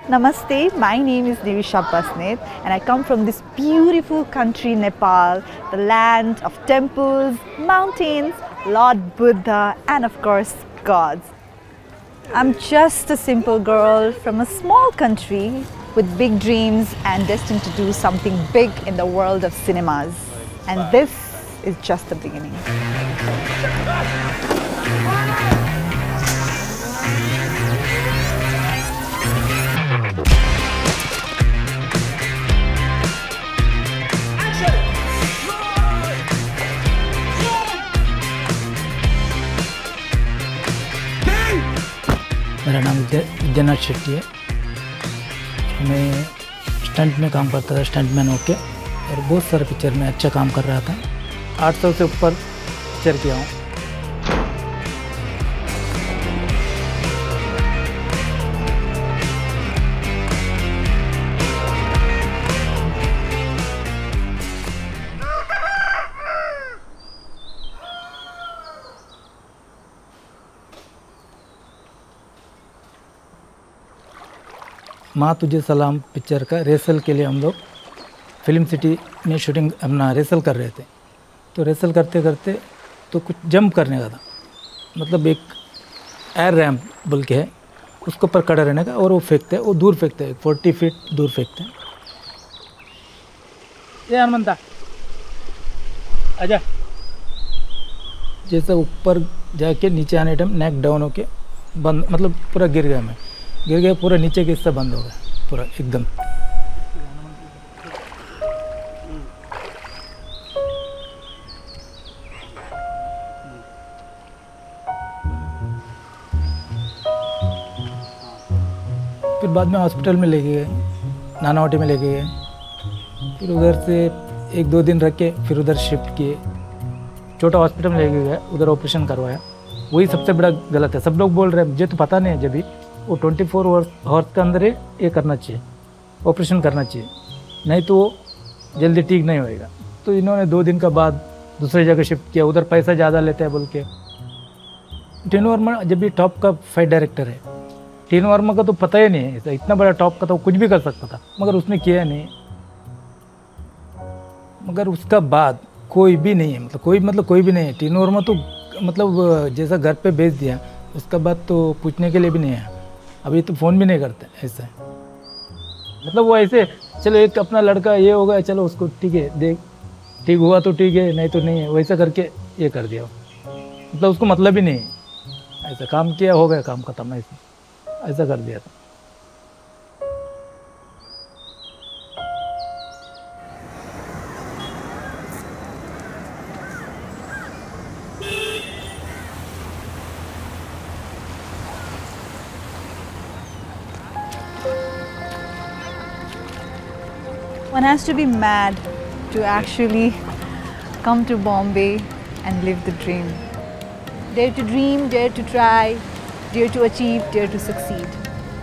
Namaste, my name is Divisha Pasnet and I come from this beautiful country Nepal, the land of temples, mountains, Lord Buddha and of course gods. I'm just a simple girl from a small country with big dreams and destined to do something big in the world of cinemas. And this is just the beginning. मेरा नाम विद्यानाथ शेट्टी है। मैं stunt में काम करता था, stuntman होके, और बहुत सारे पिक्चर में अच्छा काम कर रहा था। 800 से ऊपर पिक्चर किया हूँ। माँ तुझे सलाम पिक्चर का रेसल के लिए हम लोग फिल्म सिटी में शूटिंग अपना रेसल कर रहे थे। तो रेसल करते करते तो कुछ जंप करने का था, मतलब एक एयर रैम्प बोल के है, उसके ऊपर खड़ा रहने का, और वो फेंकते हैं, वो दूर फेंकते हैं, 40 फीट दूर फेंकते हैं। ये हनुमंता आजा। जैसे ऊपर जाके नीचे आने टाइम नेक डाउन होके बंद, मतलब पूरा गिर गया, मैं गिर गया, पूरा नीचे के हिस्सा बंद हो गया पूरा एकदम। फिर बाद में हॉस्पिटल में लेके गए, नानावटी में लेके गए। फिर उधर से 1-2 दिन रख के फिर उधर शिफ्ट किए, छोटा हॉस्पिटल में लेके गए, उधर ऑपरेशन करवाया। वही सबसे बड़ा गलत है। सब लोग बोल रहे हैं, मुझे तो पता नहीं है, जब भी वो 24 आवर्स के अंदर ये करना चाहिए, ऑपरेशन करना चाहिए, नहीं तो वो जल्दी ठीक नहीं होएगा। तो इन्होंने 2 दिन का बाद दूसरी जगह शिफ्ट किया, उधर पैसा ज़्यादा लेते हैं बोल के। टीनू वर्मा जब भी टॉप का फाइट डायरेक्टर है, टीनू वर्मा का तो पता ही नहीं है, ऐसा इतना बड़ा टॉप का तो कुछ भी कर सकता था, मगर उसने किया नहीं। मगर उसका बाद कोई भी नहीं है, मतलब कोई भी नहीं है। टीनू वर्मा तो मतलब जैसा घर पे भेज दिया, उसका बाद तो पूछने के लिए भी नहीं है। अभी तो फ़ोन भी नहीं करते ऐसा है। मतलब वो ऐसे चलो एक अपना लड़का ये होगा, चलो उसको ठीक है, देख ठीक हुआ तो ठीक है, नहीं तो नहीं है, वैसा करके ये कर दिया। मतलब उसको मतलब ही नहीं है, ऐसा काम किया हो गया, काम खत्म, ऐसा कर दिया था। One has to be mad to actually come to Bombay and live the dream. Dare to dream, dare to try, dare to achieve, dare to succeed.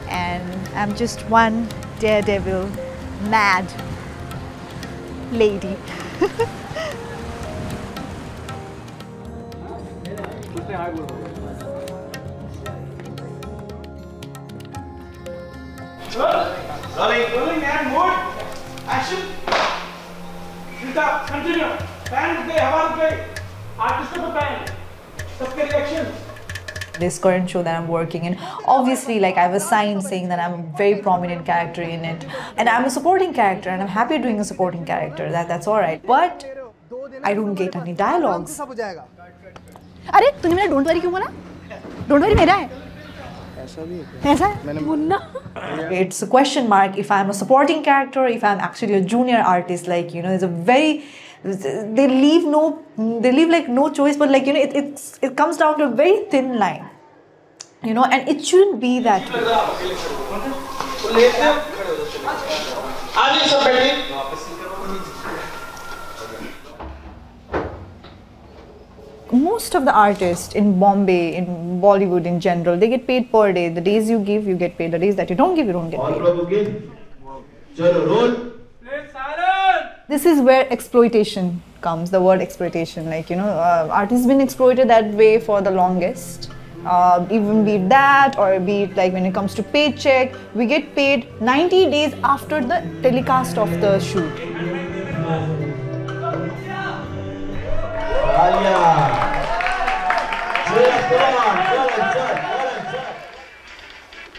And I'm just one daredevil, mad lady. Rolling and mood. Action. Continue. Fan गए, हवा गए. Artist को बताएं. सबके reaction. This current show that I'm working in, obviously, like I have a sign saying that I'm a very prominent character in it, and I'm a supporting character, and I'm happy doing a supporting character. That's all right. But I don't get any dialogues. अरे तूने मेरा don't worry क्यों बोला? Don't worry मेरा है. ऐसा है? Munna. It's a question mark if I'm a supporting character, if I'm actually a junior artist. Like, you know, there's a very, they leave like no choice, but like, you know, it comes down to a very thin line, you know, and it shouldn't be that way. Most of the artists in Bombay, in Bollywood in general, they get paid per day. The days you give, you get paid. The days that you don't give, you don't get paid. This is where exploitation comes, the word exploitation. Like, you know, artists been exploited that way for the longest. Even be it that, or be it like when it comes to paycheck, we get paid 90 days after the telecast of the shoot.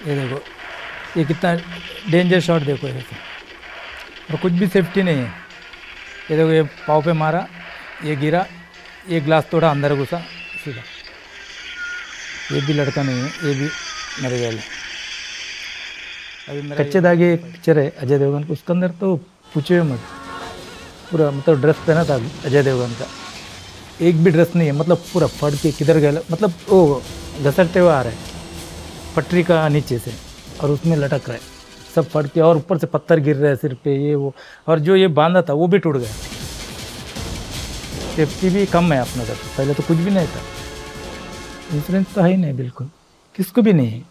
ये देखो, ये कितना danger shot देखो ऐसे, और कुछ भी safety नहीं है। ये देखो, ये पाँव पे मारा, ये गिरा, ये ग्लास तोड़ा, अंदर घुसा सीधा। ये भी लड़का नहीं है, ये भी मर गया। अभी मेरा कच्चे धागे एक पिक्चर है अजय देवगन का, उसके अंदर तो पूछे मत, पूरा मतलब ड्रेस पहना था अजय देवगन का, एक भी ड्रेस नहीं है, मतलब पूरा फट के किधर गया, मतलब वो घसटते हुए आ रहा है पटरी का नीचे से, और उसमें लटक रहा है, सब फट के, और ऊपर से पत्थर गिर रहे हैं सिर पे, ये वो, और जो ये बांधा था वो भी टूट गया। सेफ्टी भी कम है अपना तरफ, पहले तो कुछ भी नहीं था, इंश्योरेंस तो है ही नहीं, बिल्कुल किसको भी नहीं है।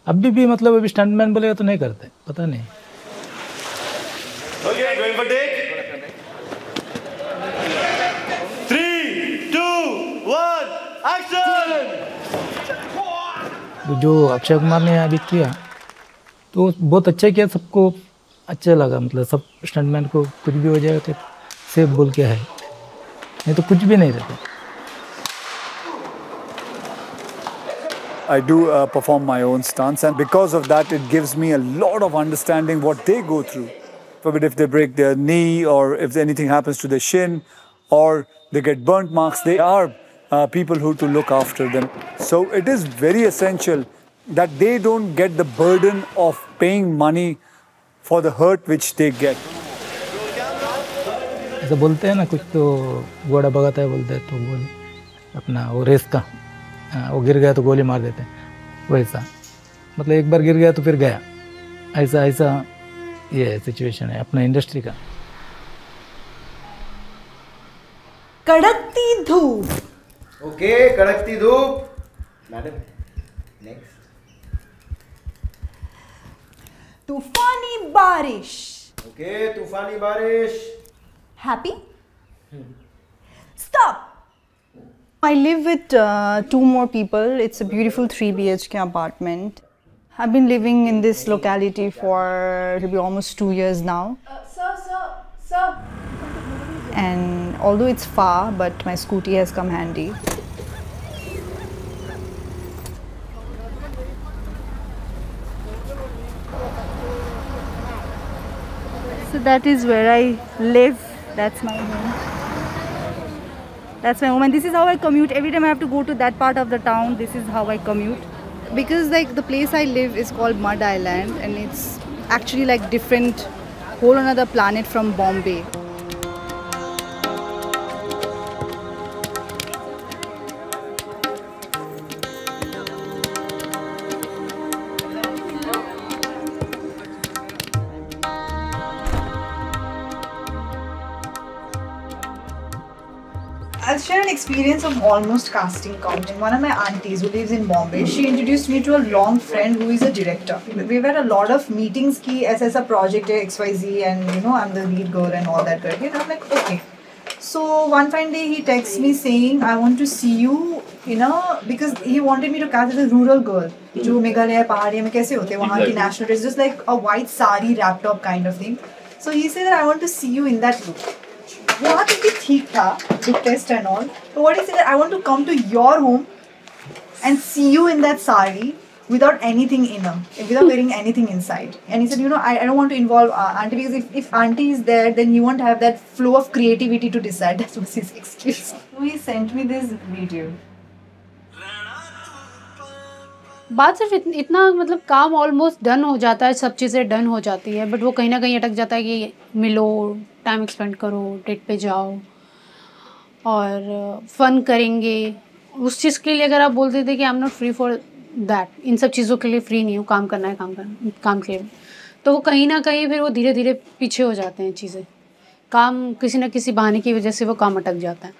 अभी भी मतलब अभी स्टंटमैन बोलेगा तो नहीं करते, पता नहीं। Okay, going for take. 3, 2, 1, action! जो अक्षय कुमार ने अभी किया तो बहुत अच्छा किया, सबको अच्छा लगा, मतलब सब स्टंटमैन को कुछ भी हो जाएगा तो सेफ बोल के है, नहीं तो कुछ भी नहीं रहता। I do perform my own stunts, and because of that it gives me a lot of understanding what they go through. Forbid if they break their knee, or if anything happens to their shin, or they get burnt marks, they are people who to look after them. So it is very essential that they don't get the burden of paying money for the hurt which they get. ऐसा बोलते हैं ना, कुछ तो घोड़ा भगाता है बोलते हैं, तो बोल अपना वो रेस का, वो गिर गया तो गोली मार देते हैं, वैसा मतलब एक बार गिर गया तो फिर गया, ऐसा ऐसा ये सिचुएशन है अपना इंडस्ट्री का। कड़कती धूप। ओके, कड़कती धूप। Madam, next. तूफानी बारिश। ओके, तूफानी बारिश। Happy? Stop! I live with 2 more people. It's a beautiful 3 BHK apartment. I've been living in this locality for it'll be almost 2 years now. Sir. And although it's far, but my scooty has come handy. So that is where I live. That's my home. That's my home, and this is how I commute. Every time I have to go to that part of the town, this is how I commute. Because like the place I live is called Mud Island, and it's actually like different, whole another planet from Bombay. I'll share an experience of almost casting couch. One of my aunties who lives in Bombay, she introduced me to a long friend who is a director. We've had a lot of meetings ki as a project hai XYZ, and you know I'm the lead girl and all that. And I'm like, okay. So one fine day he texts me saying, I want to see you in a, because he wanted me to cast as a rural girl. जो मेघालय पहाड़ियों में कैसे होते हैं वहाँ की national dress, just like a white sari wrapped up kind of thing. So he said that I want to see you in that look. वहाँ तक भी ठीक था, big test and all. But what he said that I want to come to your home and see you in that sari without anything inner, without wearing anything inside. And he said, you know, I don't want to involve auntie, because if auntie is there, then you won't have that flow of creativity to decide. That was his excuse. So he sent me this video. बात सिर्फ इतना मतलब काम almost done हो जाता है, सब चीज़ें डन हो जाती है, बट वो कहीं ना कहीं अटक जाता है कि मिलो, टाइम एक्सपेंड करो, डेट पे जाओ और फन करेंगे। उस चीज़ के लिए अगर आप बोलते थे कि I am not free for that, इन सब चीज़ों के लिए फ्री नहीं हूँ, काम करना है काम के लिए, तो वो कहीं ना कहीं फिर वो धीरे धीरे पीछे हो जाते हैं चीज़ें, काम किसी न किसी बहाने की वजह से वो काम अटक जाता है।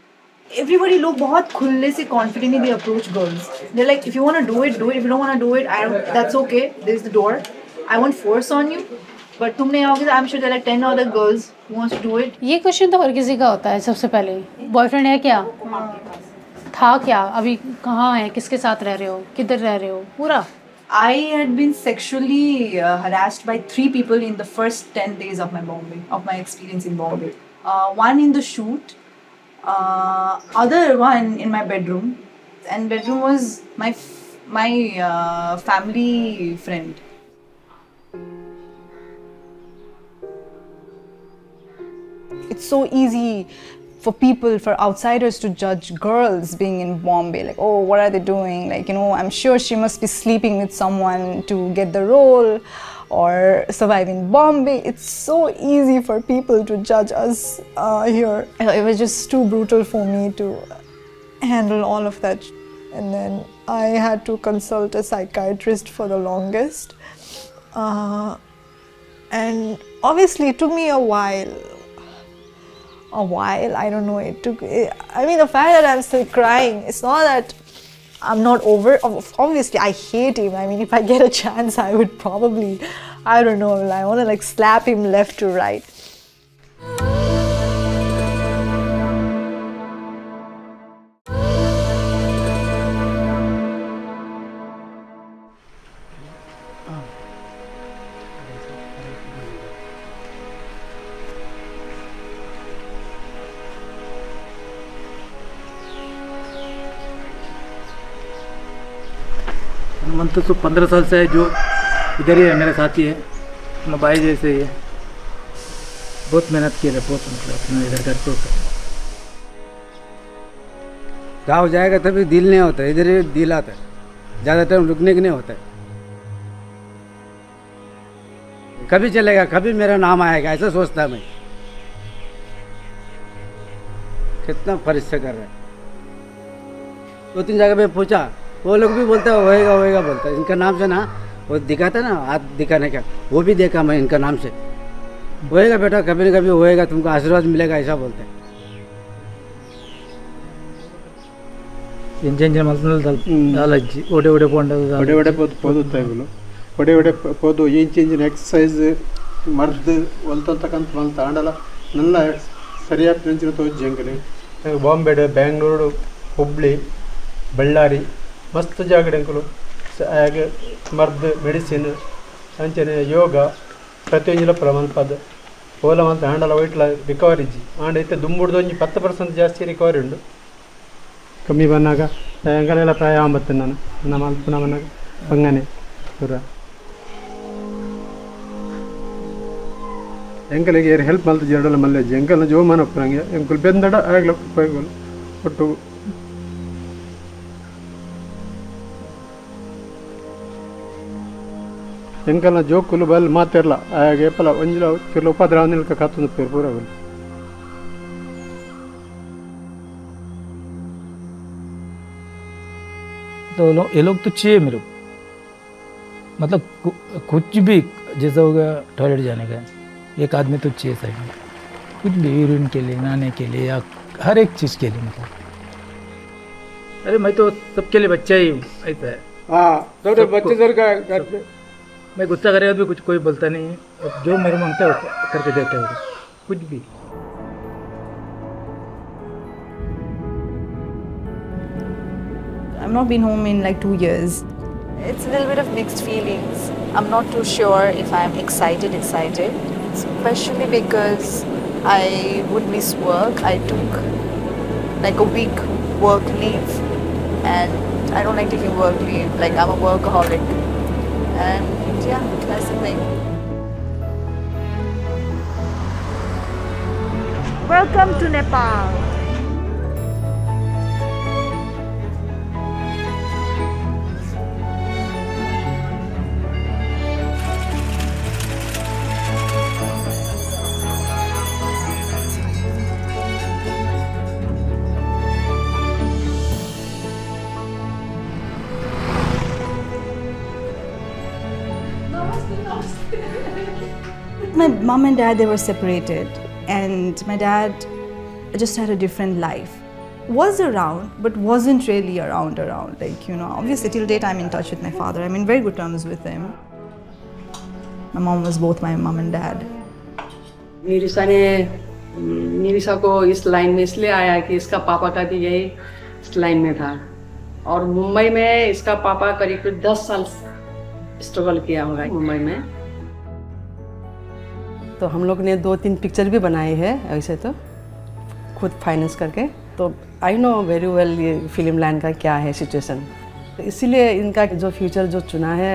Everybody लोग बहुत खुले से confidently they approach girls. They're like, if you want to do it, do it. If you don't want to do it, that's okay. There's the door. I won't force on you. But तुम नहीं आओगे तो I'm sure there are like 10 other girls who wants to do it. ये question तो हर किसी का होता है। सबसे पहले बॉयफ्रेंड है क्या? था क्या, अभी कहाँ है, किसके साथ रह रहे हो, किधर रह रहे हो, पूरा? I had been sexually harassed by 3 people in the first 10 days of my experience in Bombay. One in the shoot, other one in my bedroom, and bedroom was my family friend. It's so easy for outsiders to judge girls being in Bombay, like, oh, what are they doing? Like, you know, I'm sure she must be sleeping with someone to get the role or survive in Bombay. It's so easy for people to judge us here. It was just too brutal for me to handle all of that. And then I had to consult a psychiatrist for the longest. And obviously it took me a while, I don't know, I mean, the fact that I'm still crying, it's not that I'm not over, obviously I hate him. I mean, if I get a chance, I would probably, I don't know, I want to like slap him left to right. मन तो 15 साल से है जो इधर ही है, मेरे साथी है, अपना भाई जैसे ही है। बहुत मेहनत की है, बहुत मतलब अपना इधर करते होते। गाँव जाएगा तभी दिल नहीं होता, इधर ही दिल आता है, ज़्यादा टाइम रुकने के नहीं होता है। कभी चलेगा, कभी मेरा नाम आएगा, ऐसा सोचता मैं। कितना फरिश्ता कर रहा है। 2-3 जगह पे पूछा, वो लोग भी बोलते हैं होएगा होएगा बोलता है। इनका नाम से ना वो दिखाता ना, हाथ दिखाने का, वो भी देखा मैं इनका नाम से। होएगा बेटा, कभी न कभी होएगा, तुमको आशीर्वाद मिलेगा, ऐसा बोलते हैं। इंजन अलज्जी ओडे ओडे पोंड ओडे ओडे पोದುತ್ತಾಯಿಗಳು ಒಡೆ ಒಡೆ ಪೋದು ಇಂಚಿನ ಎಕ್ಸರ್ಸೈಸ್ ಮರ್ದು ಒಲ್ತಂತಕ್ಕಂತ ಬಂತ ಆಂಡಲ ನನ್ನ ಸರಿಯಾಗಿ ನೆಂಚಿನ ತೋಜಂಗಲಿ ಬಾಂಬೆ ಬೆಂಗಳೂರು ಹುಬ್ಳಿ ಬಳ್ಳಾರಿ ಮಸ್ತ್ ಜಾಗಡೆಂಕಲು ಹಾಗೆ ಮರ್ದು ಮೆಡಿಸಿನ್ ಅಂಚನೆ ಯೋಗ ಪ್ರತಿಯೊಂದಿನ ಪ್ರಮಾಣ ಪದ ಓಲಮಂತ ಆಂಡಲ ವೈಟ್ಲ ರಿಕವರಿಜಿ ಆಂಡೈತೆ ದುಂಬುಡ್ದೊಂಜಿ 10% ಜಾಸ್ತಿ ರಿಕವರಿ ಉಂಡು ಕಮ್ಮಿ ಬಂದಾಗ ಎಂಕಲೆಲ್ಲ ಪ್ರಾಯ ಆಂಬತ್ತೇನೆ ನಾನು ನಮ್ಮ ಅಲ್ಪನ ಮನಾಗ ಬಂಗನೆ ಪೂರ ಎಂಕಲಿಗೆ ಹೆಲ್ಪ್ ಮಲ್ತು ಜರಡಲ್ಲ ಮಲ್ಲೆಜ್ಜಿ ಎಂಕಲ್ನ ಜೋಮಾನ ಒಪ್ಪರಂಗೆ ಎಂಕುಲು ಬೆಂದಡ ಆಗ್ಲ ಉಪಯೋಗಗಳು ಒಟ್ಟು ಎಂಕಲ್ನ ಜೋಕುಲು ಬಲ್ ಮಾತಿರಲ್ಲ ಹಾಗೆ ಪಲ ಒಂಜಿಲ ಕಿರ್ಲ ಉಪದ್ರ ನಿಲ್ಕ ಕಾತುಂದು ಪೇರು ಪೂರಗಳು तो ये लोग तो चाहिए मेरे को, मतलब कुछ भी जैसा हो गया टॉयलेट जाने का, एक आदमी तो चाहिए साइड में, कुछ भी यूरिन के लिए, नहाने के लिए, या हर एक चीज़ के लिए। मतलब अरे मैं तो सबके लिए बच्चा ही हूँ, ऐसा है। हाँ तो बच्चे सर का मैं गुस्सा करेगा भी कुछ कोई बोलता नहीं है, जो मेरे मांगता है करके देते हैं कुछ भी। I've not been home in like 2 years. It's a little bit of mixed feelings. I'm not too sure if I'm excited, especially because I would miss work. I took like a week work leave, and I don't like taking work leave. Like, I'm a workaholic, and yeah, that's the thing. Welcome to Nepal. My mom and dad, they were separated, and my dad just had a different life. Was around, but wasn't really around. Like, you know, obviously till date I'm in touch with my father. I'm in very good terms with him. My mom was both my mom and dad. Nirisa को इस line में इसलिए आया कि इसका पापा का भी यही लाइन में था और मुंबई में इसका पापा करीब 10 साल स्ट्रगल किया होगा मुंबई में। तो हम लोग ने 2-3 पिक्चर भी बनाए हैं ऐसे तो खुद फाइनेंस करके। तो आई नो वेरी वेल ये फिल्म लाइन का क्या है सिचुएशन। तो इसीलिए इनका जो फ्यूचर जो चुना है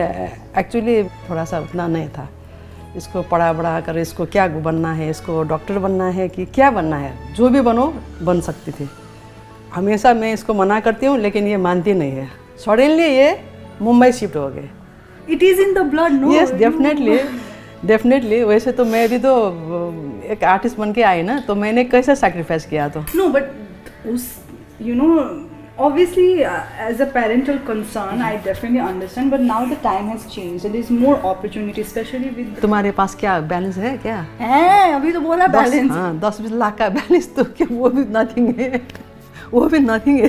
एक्चुअली थोड़ा सा उतना नहीं था। इसको पढ़ा बढ़ा कर इसको क्या बनना है, इसको डॉक्टर बनना है कि क्या बनना है, जो भी बनो बन सकती थी। हमेशा मैं इसको मना करती हूँ लेकिन ये मानती नहीं है। सडनली ये मुंबई शिफ्ट हो गए। It is in the blood, no? Yes, definitely. वैसे तो मैं भी तो एक आर्टिस्ट बन के आई ना, तो मैंने कैसे सैक्रिफाइस किया तो। No, but you know, obviously as a parental concern, I definitely understand. But now the time has changed. There is more opportunity, especially with. तुम्हारे पास क्या बैलेंस है क्या? है, अभी तो बोला बैलेंस। हाँ, 10-20 लाख का बैलेंस तो क्या वो भी नथिंग है। वो भी नथिंग है।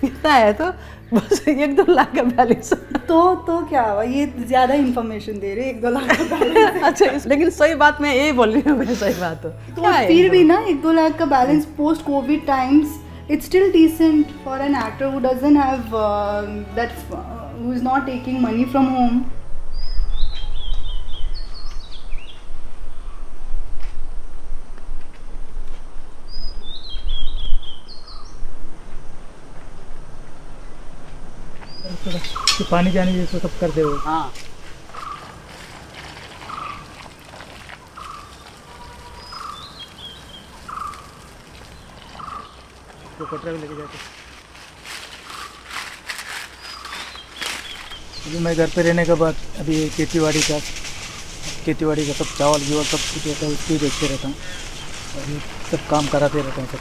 कितना है तो बस 1-2 लाख का बैलेंस। तो क्या हुआ? ये ज़्यादा इन्फॉर्मेशन दे रहे 1-2 लाख का बैलेंस। अच्छा, लेकिन सही बात मैं यही बोल रही हूँ। मैं सही बात तो फिर भी ना 1-2 लाख का balance post Covid times it's still decent for an actor who doesn't have who is not taking money from home. तो पानी जाने जैसे सब कर दे। हाँ तो कटरा भी लेके जाते। अभी मैं घर पे रहने के बाद अभी खेतीबाड़ी का सब चावल गिवल सब कुछ होता है उसको ही देखते रहता हूँ और ये सब काम कराते रहता हूँ सब।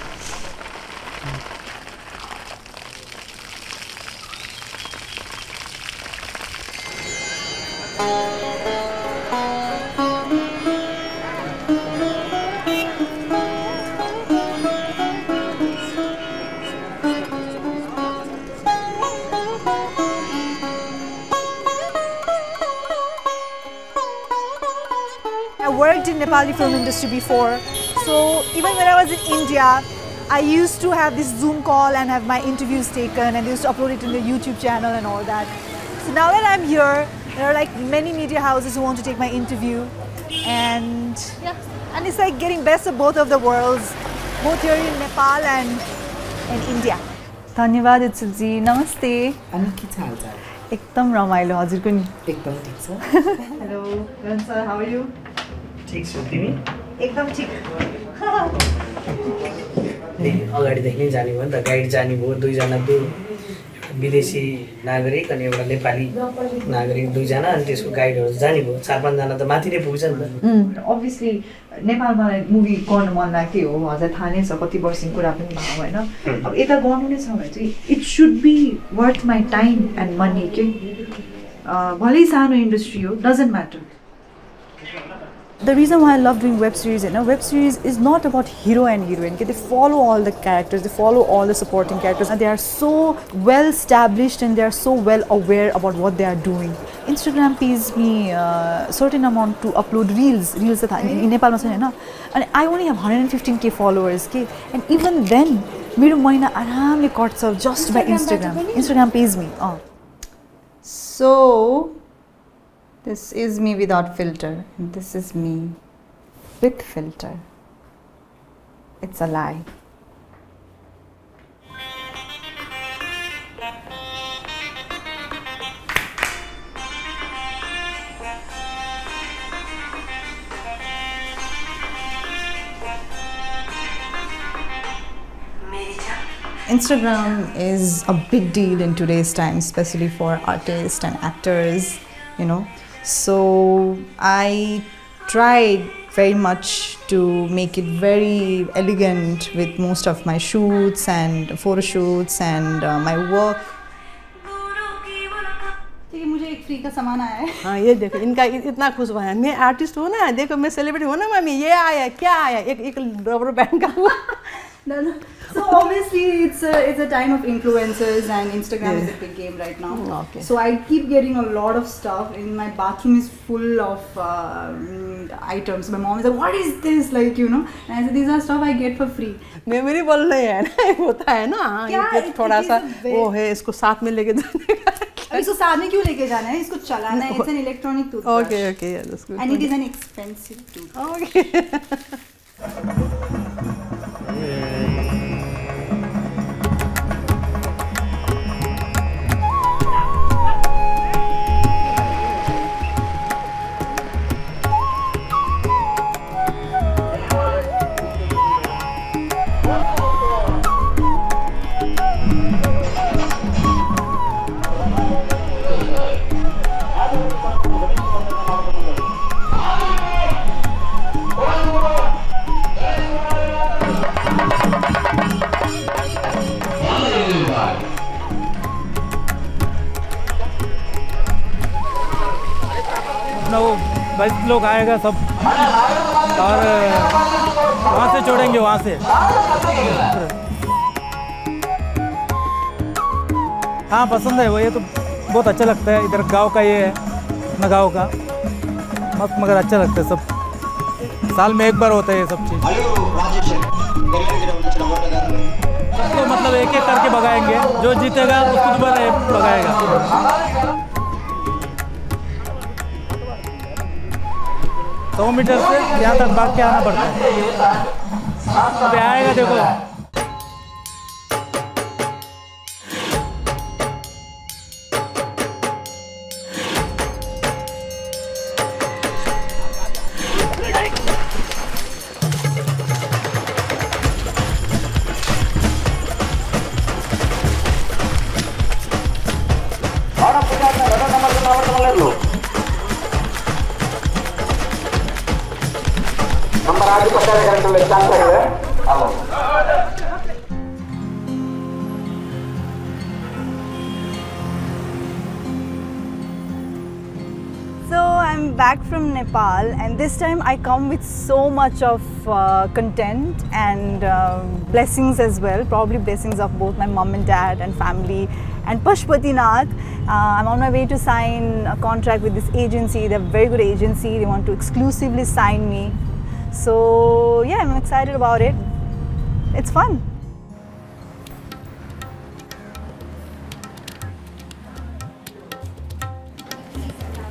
I worked in Nepali film industry before, so even when I was in India, I used to have this Zoom call and have my interviews taken, and they used to upload it in the YouTube channel and all that. So now that I'm here, there are like many media houses who want to take my interview, and it's like getting best of both of the worlds, both here in Nepal and India. धन्यवाद इत्सुक जी, नमस्ते। अनि के छ हालचाल? एकदम रमाइलो, हजुरको नि? एकदम ठीक छ। हेलो रन सर, हाउ आर यू? ठीक छु, तिमी? एकदम ठीक। अगाडिदेखि नै जाने भयो नि त, गाइड जाने भयो, 2 जना विदेशी नागरिक अनि एउटा नेपाली नागरिक 2 जना अनि त्यसको गाइडहरू जाने भयो। 4-5 जना त माथि नै पुग्छ नि त। अभियसली नेपालमा मुभी गर्नु मन लाग्थ्यो हो, हजुर थाहा नै छ कति वर्षको कुरा पनि भयो हैन। अब यता गर्नु नै छ भने चाहिँ it should be worth my time and money के। भलै सानो इन्डस्ट्री हो, doesn't matter. The reason why I love doing web series, web series is not about hero and heroine. They follow all the characters, they follow all the supporting characters, and they are so well established and they are so well aware about what they are doing. Instagram pays me a certain amount to upload reels. Reels in Nepal, and I only have 115k followers. And even then, मेरो महिना आरामले कट्छ just by Instagram. Instagram pays me. So. This is me without filter. This is me with filter. It's a lie. Instagram is a big deal in today's time, especially for artists and actors, So I tried very much to make it very elegant with most of my shoots and photo shoots and my work. मुझे एक free का सामान आया है। हाँ ये देखो, इनका इतना खुश हुआ है। मैं आर्टिस्ट हूँ ना, देखो मैं सेलिब्रिटी हूँ ना मम्मी, ये आया क्या आया, एक रबर बैंड का हुआ। So obviously it's a time of influencers and Instagram is a big game right now. Okay. So I keep getting a lot of stuff. In my bathroom is full of items. My mom is like, what is this? Like, you know. And I said, these are stuff I get for free. Memory बोल रहे हैं ना, होता है ना, ये थोड़ा सा वो है, इसको साथ में लेके जाने का. अब इसको साथ में क्यों लेके जाना है? इसको चलाना है. It's an electronic toothbrush. Okay, yeah, that's good. And it is an expensive toothbrush. Okay. अपना वो 22 लोग आएगा सब और वहाँ से छोड़ेंगे वहाँ से. हाँ पसंद है वो, ये तो बहुत अच्छा लगता है. इधर गांव का ये है, अपना गांव का मस्त, मगर अच्छा लगता है. सब साल में एक बार होता है ये सब चीज़. तो मतलब एक एक करके भगाएंगे, जो जीतेगा उसको दोबारा भगाएगा. 100 मीटर से यहाँ तक भाग के आना पड़ता है. अभी आएगा देखो. So I'm back from Nepal, and this time I come with so much of content and blessings as well, probably blessings of both my mom and dad and family and Pashupatinath. I'm on my way to sign a contract with this agency. They're a very good agency. They want to exclusively sign me. So yeah, I'm excited about it. It's fun.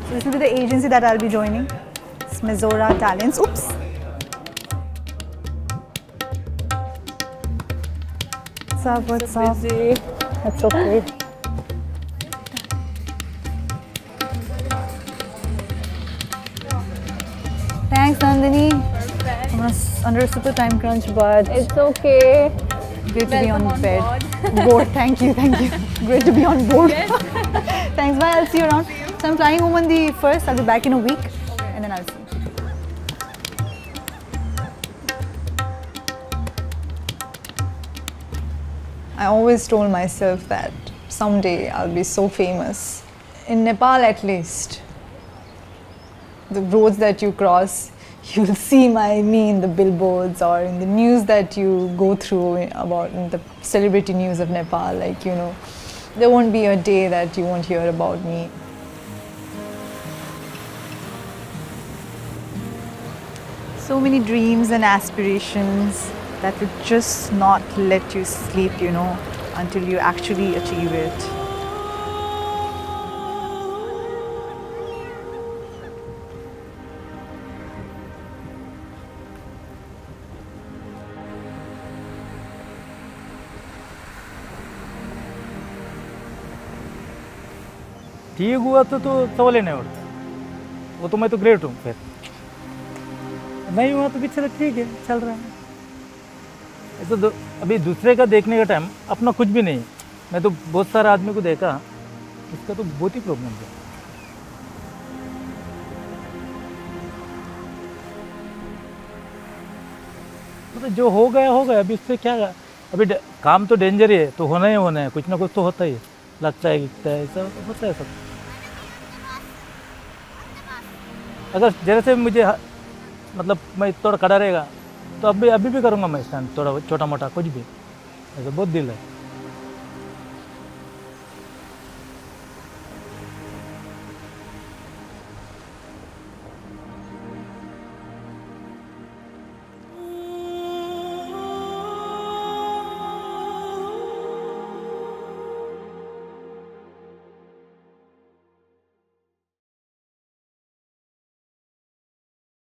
So this will be the agency that I'll be joining. It's Mizora Talents. Oops. What's up? What's up? That's okay. Thanks, Nandini. I'm under a super time crunch, but it's okay. Great to be on bed. Board. Thank you. Great to be on board. Thanks. Bye. I'll see you around. So I'm flying home on the 1st. I'll be back in a week, and then I'll see. I always told myself that someday I'll be so famous. In Nepal at least, the roads that you cross, you'll see me in the billboards or in the news that you go through about in the celebrity news of Nepal. Like, you know, there won't be a day that you won't hear about me. So many dreams and aspirations that would just not let you sleep, you know, until you actually achieve it. ठीक हुआ तो सवाल ही नहीं उठता. वो तो मैं तो ग्रेट हूँ. फिर नहीं हुआ तो पीछे ठीक है, चल रहा है. तो अभी दूसरे का देखने का टाइम, अपना कुछ भी नहीं. मैं तो बहुत सारे आदमी को देखा, इसका तो बहुत ही प्रॉब्लम है. तो जो हो गया. अभी उससे क्या, अभी काम तो डेंजर ही है, तो होना है. कुछ ना कुछ तो होता ही है. लगता है गिरता है, ऐसा होता है सब. अगर जैसे मुझे मतलब मैं थोड़ा खड़ा रहेगा तो अभी भी करूँगा मैं स्टंट, थोड़ा छोटा मोटा कुछ भी, ऐसा बहुत दिल है।